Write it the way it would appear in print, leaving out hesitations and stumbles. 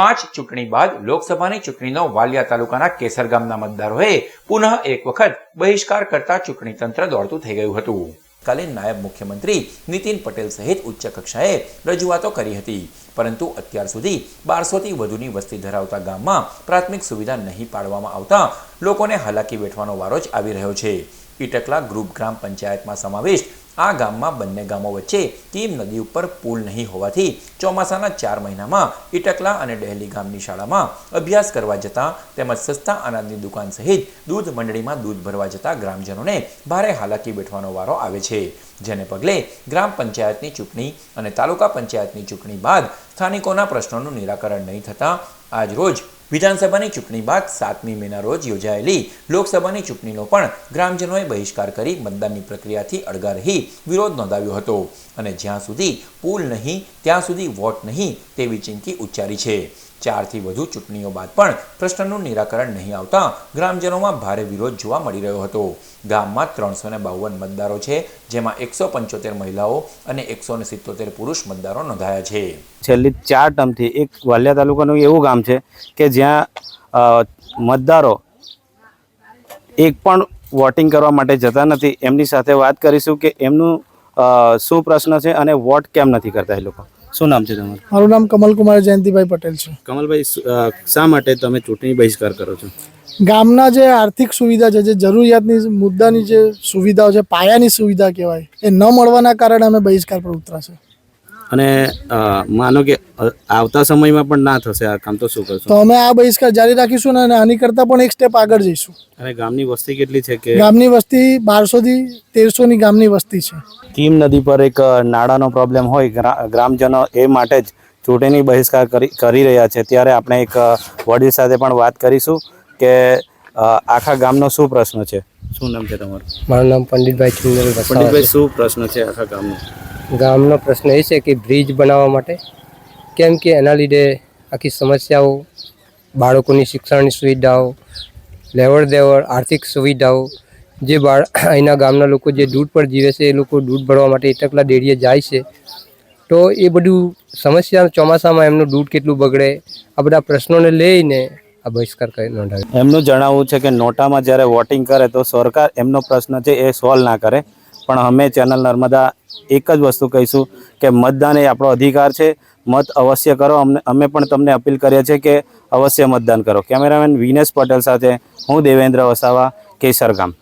5 ચૂંટણી બાદ લોકસભાની ચૂંટણીનો વાલિયા તાલુકાના કેસર ગામના મતદારોએ પુનઃ એક વખત બહિષ્કાર કરતા ચૂંટણી તંત્ર દોડતું થઈ ગયું હતું। કાલીન નાયબ મુખ્યમંત્રી નીતિન પટેલ સહિત ઉચ્ચ કક્ષાએ રજૂઆતો કરી હતી, પરંતુ અત્યાર સુધી 1200 થી વધુની વસ્તી ધરાવતા ગામમાં પ્રાથમિક સુવિધા નહીં પાડવામાં આવતા લોકોને હાલાકી વેઠવાનો વારો જ આવી રહ્યો છે। ઇટકલા ગ્રુપ ગ્રામ પંચાયતમાં સમાવિષ્ટ આ ગામમાં બંને ગામો વચ્ચે કીમ નદી ઉપર પુલ નહીં હોવાથી ચોમાસાના 4 મહિનામાં ઇટકલા અને ડહેલી ગામની શાળામાં અભ્યાસ કરવા જતા તેમજ સસ્તા અનાજની દુકાન સહિત દૂધ મંડળીમાં દૂધ ભરવા જતા ગ્રામજનોને ભારે હાલાકી વેઠવાનો વારો આવે છે, જેને પગલે ગ્રામ પંચાયતની ચૂંટણી અને તાલુકા પંચાયતની ચૂંટણી બાદ સ્થાનિકોના પ્રશ્નોનું નિરાકરણ નહીં થતા આજ રોજ વિધાનસભાની ચૂંટણી બાદ 7મી મેના રોજ યોજાયેલી લોકસભાની ચૂંટણીનો પણ ગ્રામજનોએ બહિષ્કાર કરી મતદાનની પ્રક્રિયાથી અળગા રહી વિરોધ નોંધાવ્યો હતો અને જ્યાં સુધી પુલ નહીં ત્યાં સુધી વોટ નહીં તેવી ચીમકી ઉચ્ચારી છે। 4 થી વધુ ચૂંટણીઓ બાદ પણ પ્રશ્નનું નિરાકરણ નહીં આવતા ગ્રામજનોમાં ભારે વિરોધ જોવા મળી રહ્યો હતો। ગામમાં 352 મતદારો છે, જેમાં 175 મહિલાઓ અને 177 પુરુષ મતદારો નોંધાયા છે। છેલ્લી 4 ટર્મથી એક વાલિયા તાલુકાનું એવું ગામ છે કે જ્યાં મતદારો એક પણ વોટિંગ કરવા માટે જતા નથી। એમની સાથે વાત કરીશું કે એમનું શું પ્રશ્ન છે અને વોટ કેમ નથી કરતા એ લોકો। શું નામ છે તમારું? મારું નામ કમલકુમાર જયંતિભાઈ પટેલ છે। કમલભાઈ, શા માટે તમે ચૂંટણી બહિષ્કાર કરો છો? ગામના જે આર્થિક સુવિધા છે, જે જરૂરિયાતની મુદ્દાની જે સુવિધાઓ છે, પાયાની સુવિધા કહેવાય, એ ન મળવાના કારણે અમે બહિષ્કાર પર ઉતરાશે। અને માનો કે આવતા સમયમાં પણ ના થશે આ કામ, તો શું કરશો? તો અમે આ બહિષ્કાર જારી રાખીશું ને આની કરતાં પણ એક સ્ટેપ આગળ જઈશું। અને ગામની વસ્તી કેટલી છે? કે ગામની વસ્તી 1200 થી 1300 ની ગામની વસ્તી છે। કીમ નદી પર એક નાળાનો પ્રોબ્લેમ હોય, ગ્રામજનો એ માટે જ ચૂંટણી બહિષ્કાર કરી રહ્યા છે। ત્યારે આપણે એક વડીલ સાથે પણ વાત કરીશું કે આખા ગામનો શું પ્રશ્ન છે। શું નામ છે તમારું? મારું નામ પંડિતભાઈ ચુંદલ વસાવા। પંડિતભાઈ, શું પ્રશ્ન છે આખા ગામનો? ગામનો પ્રશ્ન એ છે કે બ્રિજ બનાવવા માટે, કેમ કે એના લીધે આખી સમસ્યાઓ, બાળકોની શિક્ષણની સુવિધાઓ, લેવડ દેવડ, આર્થિક સુવિધાઓ, જે અહીંના ગામના લોકો જે દૂધ પર જીવે છે એ લોકો દૂધ ભરવા માટે ઇટકલા ડેરીએ જાય છે, તો એ બધું સમસ્યા ચોમાસામાં એમનું દૂધ કેટલું બગડે, આ બધા પ્રશ્નોને લઈને આ બહિષ્કાર નોંધાવ્યો। એમનું જણાવવું છે કે નોટામાં જ્યારે વોટિંગ કરે તો સરકાર એમનો પ્રશ્ન છે એ સોલ્વ ના કરે, પણ અમે ચેનલ નર્મદા એક જ વસ્તુ કહીશું કે મતદાન એ આપણો અધિકાર છે, મત અવશ્ય કરો। અમે પણ તમને અપીલ કરીએ છીએ કે અવશ્ય મતદાન કરો। કેમેરામેન વિનેશ પટેલ સાથે હું દેવેન્દ્ર વસાવા, કેસર ગામ।